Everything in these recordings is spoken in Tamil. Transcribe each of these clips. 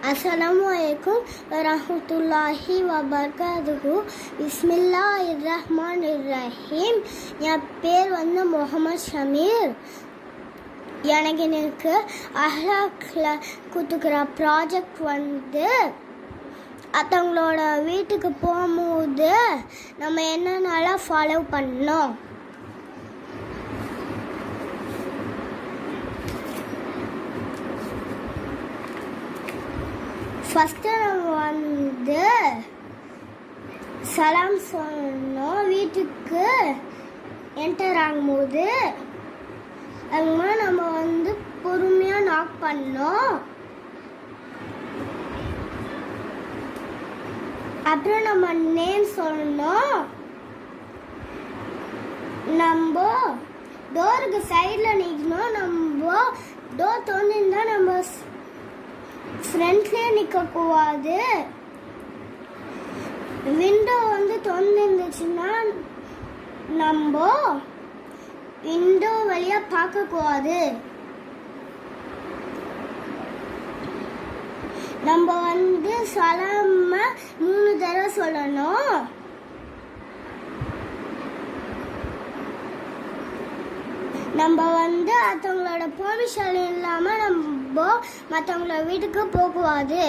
Assalamualaikum warahmatullahi wabarakatuh. Bismillahirrahmanirrahim. என் பேர் முகமது ஷமீர். எனக்கு அஹ்லாக்ல கொடுக்குற ப்ராஜெக்ட் அவங்களோட வீட்டுக்கு போகும்போது நம்ம என்னென்னலாம் ஃபாலோ பண்ணோம். ஃபஸ்ட்டு நம்ம சலாம் சொன்னோம். வீட்டுக்கு என்டர் ஆகும்போது அதுமா நம்ம பொறுமையாக நாக் பண்ணோம். அப்புறம் நம்ம நேம் சொல்லணும். நம்ம டோருக்கு சைடில் நிற்கணும். நம்ம டோர் திறந்துருந்தா நம்ம ஃப்ரண்ட்லேயே நிற்கக்கூடாது. விண்டோ திறந்துருந்துச்சுன்னா நம்ம விண்டோ வழியாக பார்க்கக்கூடாது. நம்ம சலாம 3 தடவை சொல்லணும். நம்ம மற்றவங்களோட பெர்மிஷன் இல்லாமல் நம்ம மற்றவங்களோட வீட்டுக்கு போகக்கூடாது.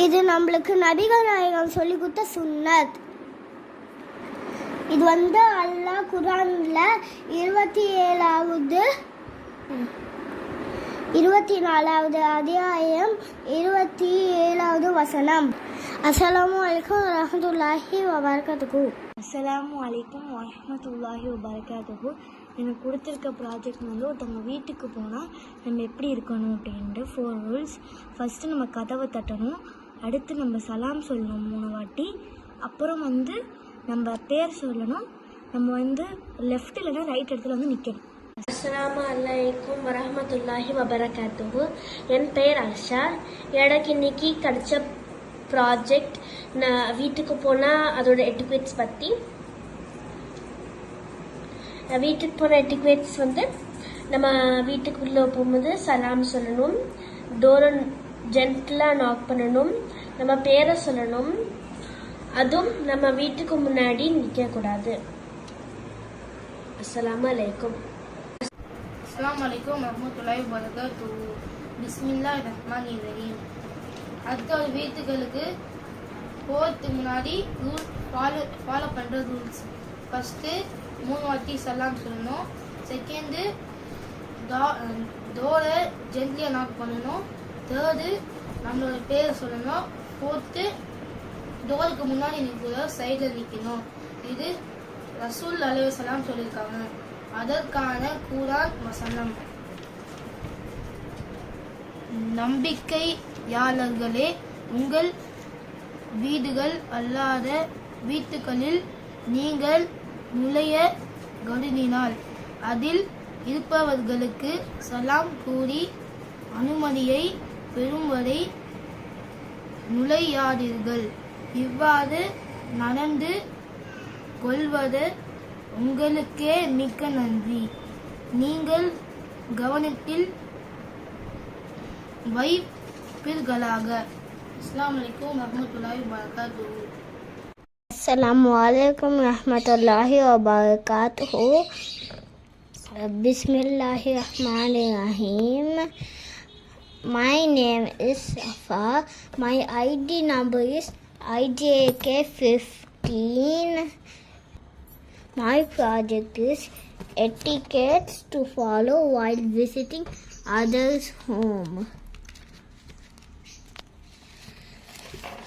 இது நம்மளுக்கு நபிகள் நாயகம் சொல்லி கொடுத்த சுன்னத். இது அல்லாஹ் குர்ஆன்ல 24வது அத்தியாயம் 27வது வசனம். அஸ்ஸலாமு அலைக்கும் வரஹ்மத்துல்லாஹி வபரகாத்துஹு. அஸ்ஸலாமு அலைக்கும் வரஹ்மத்துல்லாஹி வபரகாத்துஹு. எனக்கு கொடுத்துருக்க ப்ராஜெக்ட் ஒருத்தவங்க வீட்டுக்கு போனால் நம்ம எப்படி இருக்கணும் அப்படின்ட்டு 4 ரூல்ஸ். ஃபஸ்ட்டு நம்ம கதவை தட்டணும். அடுத்து நம்ம சலாம் சொல்லணும் 3 வாட்டி. அப்புறம் நம்ம பேர் சொல்லணும். நம்ம லெஃப்ட் இல்லைன்னா ரைட் இடத்துல நிற்கணும். அஸ்ஸலாமு அலைக்கும் வரஹ்மத்துல்லாஹி வபரகாத்துஹு. என் பெயர் ஆஷா. எனக்கு இன்னைக்கு கிடைச்ச ப்ராஜெக்ட் நான் வீட்டுக்கு போனால் அதோட எட்டிக்வேட்ஸ் பற்றி. வீட்டுக்கு போன எட்டிக்வேட்ஸ் நம்ம வீட்டுக்குள்ளே போகும்போது சலாம் சொல்லணும். டோரை ஜென்டிலாக நாக் பண்ணணும். நம்ம பேரை சொல்லணும். அதுவும் நம்ம வீட்டுக்கு முன்னாடி நிற்கக்கூடாது. அஸ்ஸலாமு அலைக்கும். அஸ்ஸலாமு அலைக்கும் வரஹ்மத்துல்லாஹி வபரகாத்துஹு. பிஸ்மில்லாஹிர் ரஹ்மானிர் ரஹீம். அடுத்த வீட்டுகளுக்கு போகிறதுக்கு முன்னாடி ரூல் ஃபாலோ பண்ணுற ரூல்ஸ். ஃபஸ்ட்டு 3 வாட்டி சலாம் சொல்லணும். செகண்டு டோரை ஜென்ட்லியாக நாக் பண்ணணும். தேர்டு நம்மளோட பேரை சொல்லணும். ஃபோர்த்து டோருக்கு முன்னாடி நிற்கிற சைடில் நிற்கணும். இது ரசூல் அலைஹி வஸல்லம் சொல்லியிருக்காங்க. அதற்கான குர்ஆன் வசனம். நம்பிக்கையாளர்களே, உங்கள் வீடுகள் அல்லாத வீட்டுகளில் நீங்கள் நுழைய கருதினால் அதில் இருப்பவர்களுக்கு சலாம் கூறி அனுமதியை பெறும் வரை நுழையாதீர்கள். இவ்வாறு நடந்து கொள்வது உங்களுக்கே மிக்க நன்றி. நீங்கள் கவனத்தில் வைப்பீர்களாக. அஸ்ஸலாமு அலைக்கும் வரஹ்மத்துல்லாஹி வபரகாத்துஹு. Assalamu alaikum warahmatullahi wabarakatuh. Bismillahirrahmanirrahim. My name is Safa. My ID number is IJK15. My project is etiquettes to follow while visiting others' home.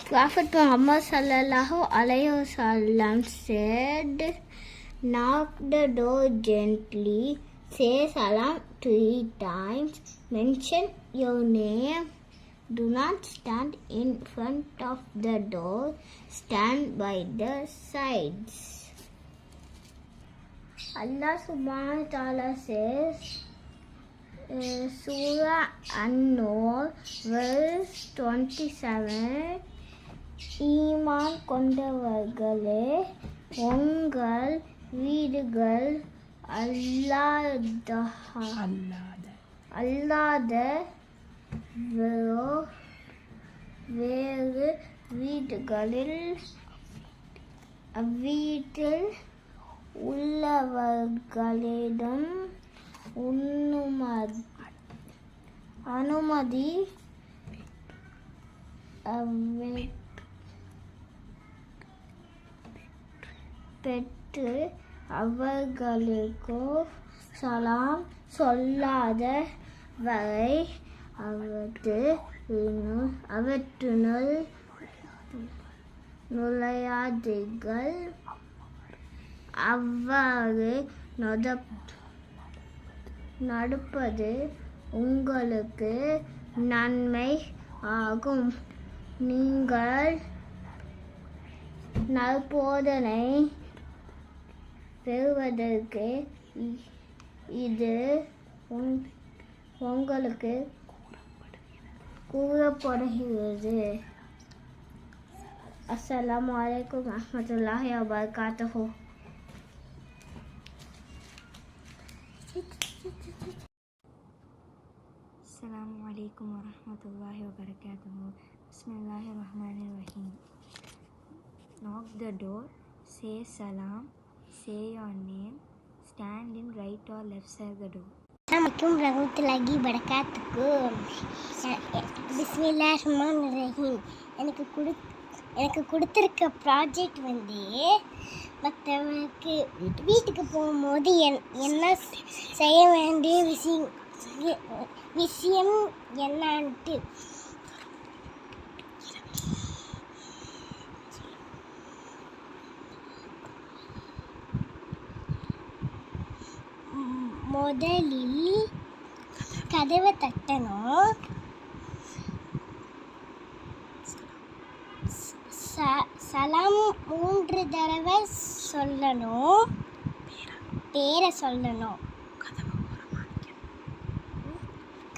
Prophet Muhammad sallallahu alaihi wasallam said, knock the door gently, say salam 3 times, mention your name, do not stand in front of the door, stand by the sides. Allah subhanahu wa ta'ala says, Surah An-Nur verse 27, ஈமான் கொண்டவர்களே, உங்கள் வீடுகள் அல்லாத வேறு வீட்டில் உள்ளவர்களிடம் அனுமதி பெற்று அவர்களுக்கு சலாம் சொல்லாத வரை அவற்றுள் நுழையாதீர்கள். அவ்வாறு நடப்பது உங்களுக்கு நன்மை ஆகும். நீங்கள் நற்போதனை பெறுவதற்கு இது உங்களுக்கு கூறப்படுகிறது. அஸ்ஸலாமு அலைக்கும் வரஹ்மத்துல்லாஹி வபரகாத்துஹு. அஸ்ஸலாமு அலைக்கும் வரஹ்மத்துல்லாஹி வபரகாத்துஹு. பிஸ்மில்லாஹிர் ரஹ்மானிர் Rahim. Knock the door, say salam, say your name, stand in right or left side the door. அஸ்ஸலாமு வரஹ்மத்துல்லாஹி வபரகாத்துஹு. பிஸ்மில்லாஹிர் ரஹ்மானிர் ரஹீம். எனக்கு கொடுத்துருக்க ப்ராஜெக்ட் மற்றவங்களுக்கு வீட்டுக்கு போகும்போது என்ன செய்ய வேண்டிய விஷயம் என்னான்ட்டு முதலில் கதவை தட்டணும். சலாம் 3 தடவை சொல்லணும். பேரை சொல்லணும்.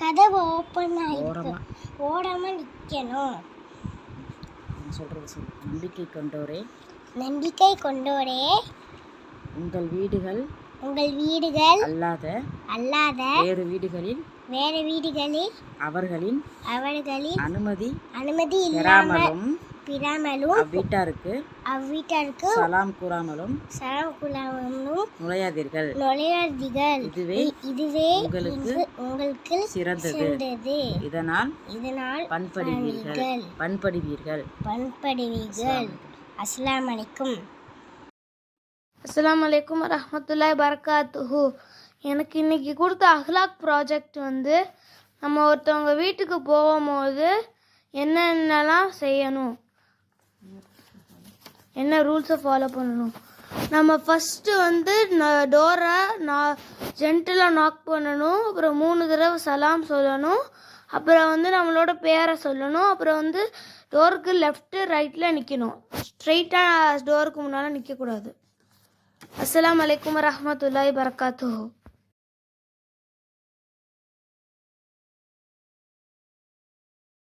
கதவை ஓப்பன் ஆகிருக்கு, ஓடாமல் நிற்கணும். நம்பிக்கை கொண்டோரே உங்கள் வீடுகள் அல்லாத வேறு வீடுகளில் அவர்களின் அனுமதி பெறாமலும் அவ்வீட்டாருக்கு சலாம் கூறாமலும் நுழையாதீர்கள். இதுவே உங்களுக்கு சிறந்தது. இதனால் பண்படுவீர்கள். அஸ்ஸலாமு அலைக்கும். அஸ்ஸலாமு அலைக்கும் வரஹ்மத்துல்லாஹி வபரகாத்துஹு. எனக்கு இன்னைக்கு கொடுத்த அஹ்லாக் ப்ராஜெக்ட் நம்ம ஒருத்தவங்க வீட்டுக்கு போகும்போது என்னென்னலாம் செய்யணும், என்ன ரூல்ஸை ஃபாலோ பண்ணணும். நம்ம ஃபஸ்ட்டு டோரை ஜென்டலாக நாக் பண்ணணும். அப்புறம் 3 தடவை சலாம் சொல்லணும். அப்புறம் நம்மளோட பேரை சொல்லணும். அப்புறம் டோருக்கு லெஃப்ட்டு ரைட்டில் நிற்கணும். ஸ்ட்ரெயிட்டாக டோருக்கு முன்னால் நிற்கக்கூடாது. அஸ்ஸலாமு அலைக்கும் வரஹ்மத்துல்லாஹி வபரகாத்துஹு.